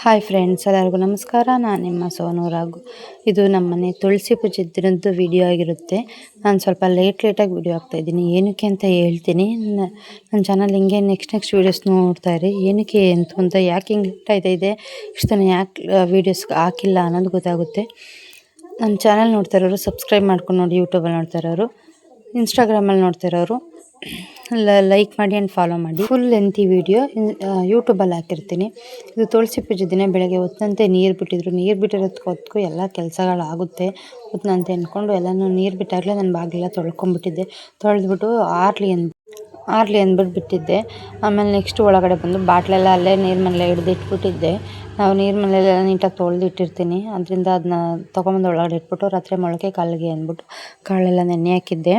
Hi friends, ಎಲ್ಲರಿಗೂ ನಮಸ್ಕಾರ. ನಾನು ನಿಮ್ಮ ಸೋನು ರಾಘು. ಇದು ನಮ್ಮನೆ ತುಳಸಿ ಪೂಜೆ ದಿನದ್ದು ವಿಡಿಯೋ ಆಗಿರುತ್ತೆ. ನಾನು ಸ್ವಲ್ಪ ಲೇಟಾಗಿ ವಿಡಿಯೋ ಹಾಕ್ತಾಯಿದ್ದೀನಿ. ಏನಕ್ಕೆ ಅಂತ ಹೇಳ್ತೀನಿ. ನನ್ನ ಚಾನಲ್ ಹಿಂಗೆ ನೆಕ್ಸ್ಟ್ ವೀಡಿಯೋಸ್ ನೋಡ್ತಾ ಇರಿ. ಏನಕ್ಕೆ ಅಂತ ಯಾಕೆ ಹಿಂಗೆ ಲೇಟ್ ಆಯ್ತಾಯಿದೆ, ಇಷ್ಟು ದಿನ ಯಾಕೆ ವೀಡಿಯೋಸ್ ಹಾಕಿಲ್ಲ ಅನ್ನೋದು ಗೊತ್ತಾಗುತ್ತೆ. ನನ್ನ ಚಾನಲ್ ನೋಡ್ತಾ ಇರೋರು ಸಬ್ಸ್ಕ್ರೈಬ್ ಮಾಡ್ಕೊಂಡು ನೋಡಿ. ಯೂಟ್ಯೂಬಲ್ಲಿ ನೋಡ್ತಾ ಇರೋರು, ಇನ್ಸ್ಟಾಗ್ರಾಮಲ್ಲಿ ನೋಡ್ತಾ ಇರೋರು ಲೈಕ್ ಮಾಡಿ ಆ್ಯಂಡ್ ಫಾಲೋ ಮಾಡಿ. ಫುಲ್ ಲೆಂತಿ ವೀಡಿಯೋ ಯೂಟ್ಯೂಬಲ್ಲಿ ಹಾಕಿರ್ತೀನಿ. ಇದು ತುಳಸಿ ಪೂಜೆ ದಿನ ಬೆಳಗ್ಗೆ ಹೊತ್ತಂತೆ ನೀರು ಬಿಟ್ಟಿದ್ರು. ನೀರು ಬಿಟ್ಟಿರೋದಕ್ಕೂ ಎಲ್ಲ ಕೆಲಸಗಳಾಗುತ್ತೆ ಹೊತ್ತಂತೆ ಅಂದ್ಕೊಂಡು ಎಲ್ಲನೂ ನೀರು ಬಿಟ್ಟಾಗಲೇ ನಾನು ಬಾಗಿಲೆಲ್ಲ ತೊಳ್ಕೊಂಬಿಟ್ಟಿದ್ದೆ. ತೊಳೆದ್ಬಿಟ್ಟು ಆರ್ಲಿ ಅಂದ್ಬಿಟ್ಟು ಬಿಟ್ಟಿದ್ದೆ. ಆಮೇಲೆ ನೆಕ್ಸ್ಟ್ ಒಳಗಡೆ ಬಂದು ಬಾಟ್ಲೆಲ್ಲ ಅಲ್ಲೇ ನೀರು ಮೇಲೆ ಹಿಡಿದಿಟ್ಬಿಟ್ಟಿದ್ದೆ. ನಾವು ನೀರು ಮನೆಯೆಲ್ಲ ನೀಟಾಗಿ ತೊಳೆದು ಇಟ್ಟಿರ್ತೀನಿ. ಅದರಿಂದ ಅದನ್ನ ತೊಗೊಂಬಂದು ಒಳಗಡೆ ಇಟ್ಬಿಟ್ಟು ರಾತ್ರಿ ಮೊಳಕೆ ಕಾಲಿಗೆ ಅಂದ್ಬಿಟ್ಟು ಕಾಳೆಲ್ಲ ನೆನೆ ಹಾಕಿದ್ದೆ.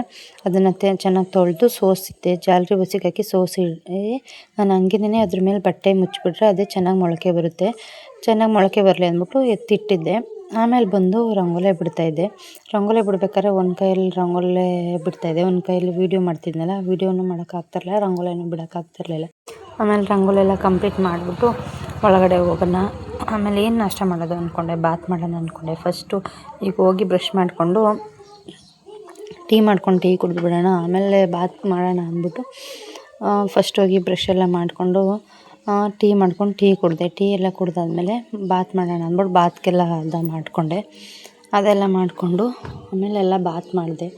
ಅದನ್ನು ಚೆನ್ನಾಗಿ ತೊಳೆದು ಸೋಸಿದ್ದೆ. ಜಾಲರಿ ಬಸಿಗೆ ಹಾಕಿ ಸೋಸಿ ನಾನು ಹಂಗೇನೆ ಅದ್ರ ಮೇಲೆ ಬಟ್ಟೆ ಮುಚ್ಚಿಬಿಟ್ರೆ ಅದೇ ಚೆನ್ನಾಗಿ ಮೊಳಕೆ ಬರುತ್ತೆ. ಚೆನ್ನಾಗಿ ಮೊಳಕೆ ಬರಲಿ ಅಂದ್ಬಿಟ್ಟು ಎತ್ತಿಟ್ಟಿದ್ದೆ. ಆಮೇಲೆ ಬಂದು ರಂಗೋಲಿ ಬಿಡ್ತಾಯಿದ್ದೆ. ರಂಗೋಲಿ ಬಿಡ್ಬೇಕಾದ್ರೆ ಒಂದು ಕೈಯಲ್ಲಿ ರಂಗೋಲಿ ಬಿಡ್ತಾಯಿದ್ದೆ, ಒಂದು ಕೈಯಲ್ಲಿ ವೀಡಿಯೋ ಮಾಡ್ತಿದ್ನಲ್ಲ, ವೀಡಿಯೋನೂ ಮಾಡೋಕ್ಕಾಗ್ತಿರಲಿಲ್ಲ, ರಂಗೋಲಿನೂ ಬಿಡೋಕ್ಕಾಗ್ತಿರ್ಲಿಲ್ಲ. ಆಮೇಲೆ ರಂಗೋಲಿ ಎಲ್ಲ ಕಂಪ್ಲೀಟ್ ಮಾಡಿಬಿಟ್ಟು ಒಳಗಡೆ ಹೋಗೋಣ. ಆಮೇಲೆ ಏನು ನಾಷ್ಟ ಮಾಡೋದು ಅಂದ್ಕೊಂಡೆ, ಬಾತ್ ಮಾಡೋಣ ಅಂದ್ಕೊಂಡೆ. ಫಸ್ಟು ಈಗ ಹೋಗಿ ಬ್ರಷ್ ಮಾಡಿಕೊಂಡು ಟೀ ಮಾಡ್ಕೊಂಡು ಟೀ ಕುಡಿದು ಬಿಡೋಣ, ಆಮೇಲೆ ಬಾತ್ ಮಾಡೋಣ ಅಂದ್ಬಿಟ್ಟು ಫಸ್ಟ್ ಹೋಗಿ ಬ್ರಷ್ ಎಲ್ಲ ಮಾಡಿಕೊಂಡು ಟೀ ಮಾಡ್ಕೊಂಡು ಟೀ ಕುಡಿದೆ. ಟೀ ಎಲ್ಲ ಕುಡ್ದಾದ್ಮೇಲೆ ಬಾತ್ ಮಾಡೋಣ ಅಂದ್ಬಿಟ್ಟು ಬಾತ್ಗೆಲ್ಲ ಮಾಡಿಕೊಂಡೆ. ಅದೆಲ್ಲ ಮಾಡಿಕೊಂಡು ಆಮೇಲೆ ಎಲ್ಲ ಬಾತ್ ಮಾಡಿದೆ.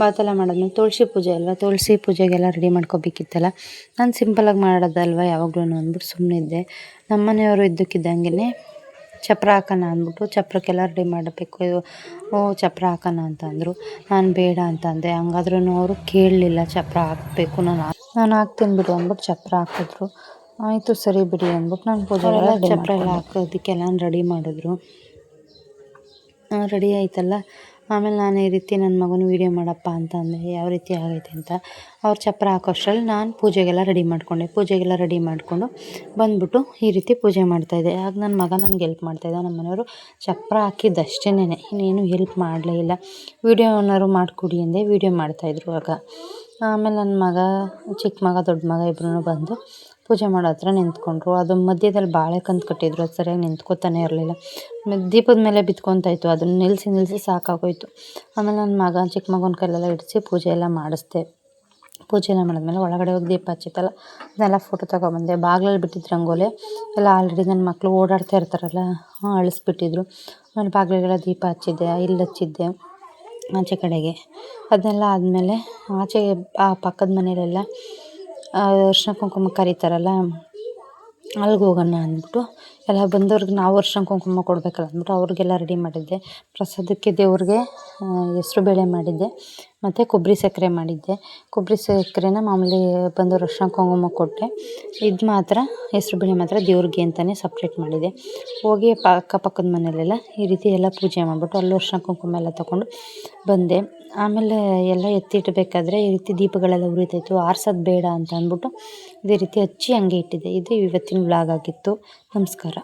ಬಾತೆಲ್ಲ ಮಾಡಾದ್ಮೇಲೆ ತುಳಸಿ ಪೂಜೆ ಅಲ್ವ, ತುಳಸಿ ಪೂಜೆಗೆಲ್ಲ ರೆಡಿ ಮಾಡ್ಕೋಬೇಕಿತ್ತಲ್ಲ. ನಾನು ಸಿಂಪಲಾಗಿ ಮಾಡೋದಲ್ವ ಯಾವಾಗಲೂ ಅಂದ್ಬಿಟ್ಟು ಸುಮ್ಮನಿದ್ದೆ. ನಮ್ಮ ಮನೆಯವರು ಇದ್ದಕ್ಕಿದ್ದಂಗೆ ಚಪ್ಪರ ಹಾಕೋಣ ಅಂದ್ಬಿಟ್ಟು ಚಪ್ಪರಕ್ಕೆಲ್ಲ ರೆಡಿ ಮಾಡಬೇಕು, ಚಪ್ಪರ ಹಾಕೋಣ ಅಂತಂದರು. ನಾನು ಬೇಡ ಅಂತಂದೆ. ಹಂಗಾದ್ರೂ ಅವರು ಕೇಳಲಿಲ್ಲ, ಚಪ್ಪರ ಹಾಕಬೇಕು, ನಾನು ಹಾಕ್ತೀನಿ ಬಿಡು ಅಂದ್ಬಿಟ್ಟು ಚಪ್ಪರ ಹಾಕಿದ್ರು. ಆಯಿತು ಸರಿ ಬಿಡಿ ಅಂದ್ಬಿಟ್ಟು ನಾನು ಪೂಜೆ ಚಪ್ಪರ ಎಲ್ಲ ಹಾಕೋದಕ್ಕೆಲ್ಲ ರೆಡಿ ಮಾಡಿದ್ರು. ರೆಡಿ ಆಯ್ತಲ್ಲ. ಆಮೇಲೆ ನಾನು ಈ ರೀತಿ ನನ್ನ ಮಗನ ವೀಡಿಯೋ ಮಾಡಪ್ಪ ಅಂತ ಅಂದೆ, ಯಾವ ರೀತಿ ಆಗೈತೆ ಅಂತ. ಅವ್ರು ಚಪ್ಪರ ಹಾಕೋಷ್ಟರಲ್ಲಿ ನಾನು ಪೂಜೆಗೆಲ್ಲ ರೆಡಿ ಮಾಡಿಕೊಂಡೆ. ಪೂಜೆಗೆಲ್ಲ ರೆಡಿ ಮಾಡಿಕೊಂಡು ಬಂದ್ಬಿಟ್ಟು ಈ ರೀತಿ ಪೂಜೆ ಮಾಡ್ತಾಯಿದ್ದೆ. ಆಗ ನನ್ನ ಮಗ ನನಗೆ ಹೆಲ್ಪ್ ಮಾಡ್ತಾಯಿದ್ದ. ನಮ್ಮ ಮನೆಯವರು ಚಪ್ಪರ ಹಾಕಿದ್ದಷ್ಟೇನೆ, ಇನ್ನೇನು ಹೆಲ್ಪ್ ಮಾಡಲೇ ಇಲ್ಲ. ವೀಡಿಯೋ ಏನಾದ್ರು ಮಾಡಿಕೊಡಿ ಅಂದೆ, ವೀಡಿಯೋ ಮಾಡ್ತಾಯಿದ್ರು ಆಗ. ಆಮೇಲೆ ನನ್ನ ಮಗ, ಚಿಕ್ಕ ಮಗ, ದೊಡ್ಡ ಮಗ ಇಬ್ಬರೂ ಬಂದು ಪೂಜೆ ಮಾಡೋ ಹತ್ರ ನಿಂತ್ಕೊಂಡ್ರು. ಅದು ಮಧ್ಯದಲ್ಲಿ ಬಾಳೆಕಂದು ಕಟ್ಟಿದ್ರು, ಅದು ಸರಿಯಾಗಿ ನಿಂತ್ಕೋತಾನೆ ಇರಲಿಲ್ಲ. ದೀಪದ ಮೇಲೆ ಬಿತ್ಕೊತಾಯಿತ್ತು. ಅದನ್ನು ನಿಲ್ಲಿಸಿ ಸಾಕಾಗೋಯ್ತು. ಆಮೇಲೆ ನನ್ನ ಮಗ, ಚಿಕ್ಕ ಮಗನ ಕೈಲೆಲ್ಲ ಇಡಿಸಿ ಪೂಜೆ ಎಲ್ಲ ಮಾಡಿಸ್ದೆ. ಪೂಜೆ ಎಲ್ಲ ಮಾಡಿದ್ಮೇಲೆ ಒಳಗಡೆ ಹೋಗಿ ದೀಪ ಹಚ್ಚಿತ್ತಲ್ಲ, ಅದನ್ನೆಲ್ಲ ಫೋಟೋ ತೊಗೊಬಂದೆ. ಬಾಗಿಲಲ್ಲಿ ಬಿಟ್ಟಿದ್ದು ರಂಗೋಲಿ ಎಲ್ಲ ಆಲ್ರೆಡಿ ನನ್ನ ಮಕ್ಕಳು ಓಡಾಡ್ತಾ ಇರ್ತಾರಲ್ಲ, ಅಳಿಸ್ಬಿಟ್ಟಿದ್ರು. ಆಮೇಲೆ ಬಾಗಿಲಿಗೆಲ್ಲ ದೀಪ ಹಚ್ಚಿದ್ದೆ, ಇಲ್ಲಿ ಹಚ್ಚಿದ್ದೆ ಆಚೆ ಕಡೆಗೆ. ಅದನ್ನೆಲ್ಲ ಆದಮೇಲೆ ಆಚೆ ಆ ಪಕ್ಕದ ಮನೆಯಲ್ಲೆಲ್ಲ ಅರ್ಶಿನ ಕುಂಕುಮ ಕರೀತಾರಲ್ಲ, ಅಲ್ಲಿಗೆ ಹೋಗೋಣ ಅಂದ್ಬಿಟ್ಟು ಎಲ್ಲ ಬಂದವ್ರಿಗೆ ನಾವು ಅರ್ಶಿನ ಕುಂಕುಮ ಕೊಡಬೇಕಲ್ಲ ಅಂದ್ಬಿಟ್ಟು ಅವ್ರಿಗೆಲ್ಲ ರೆಡಿ ಮಾಡಿದ್ದೆ. ಪ್ರಸಾದಕ್ಕೆ ದೇವ್ರಿಗೆ ಹೆಸರುಬೇಳೆ ಮಾಡಿದ್ದೆ ಮತ್ತು ಕೊಬ್ಬರಿ ಸಕ್ಕರೆ ಮಾಡಿದ್ದೆ. ಕೊಬ್ಬರಿ ಸಕ್ಕರೆನ ಮಾಮೂಲಿ ಬಂದವ್ರು ಅರ್ಶಿನ ಕುಂಕುಮ ಕೊಟ್ಟೆ. ಇದು ಮಾತ್ರ ಹೆಸರುಬೇಳೆ ಮಾತ್ರ ದೇವ್ರಿಗೆ ಅಂತಲೇ ಸಪ್ರೇಟ್ ಮಾಡಿದೆ. ಹೋಗಿ ಅಕ್ಕಪಕ್ಕದ ಮನೆಯಲ್ಲೆಲ್ಲ ಈ ರೀತಿ ಎಲ್ಲ ಪೂಜೆ ಮಾಡಿಬಿಟ್ಟು ಅಲ್ಲೂ ಅರ್ಶಿನ ಕುಂಕುಮ ಎಲ್ಲ ತೊಗೊಂಡು ಬಂದೆ. ಆಮೇಲೆ ಎಲ್ಲ ಎತ್ತಿಡಬೇಕಾದ್ರೆ ಈ ರೀತಿ ದೀಪಗಳೆಲ್ಲ ಉರಿತಾಯಿತ್ತು. ಆರ್ಸೋದು ಬೇಡ ಅಂತ ಅಂದ್ಬಿಟ್ಟು ಇದೇ ರೀತಿ ಹಚ್ಚಿ ಹಂಗೆ ಇಟ್ಟಿದ್ದೆ. ಇದು ಇವತ್ತಿನ ವ್ಲಾಗ್ ಆಗಿತ್ತು. ನಮಸ್ಕಾರ.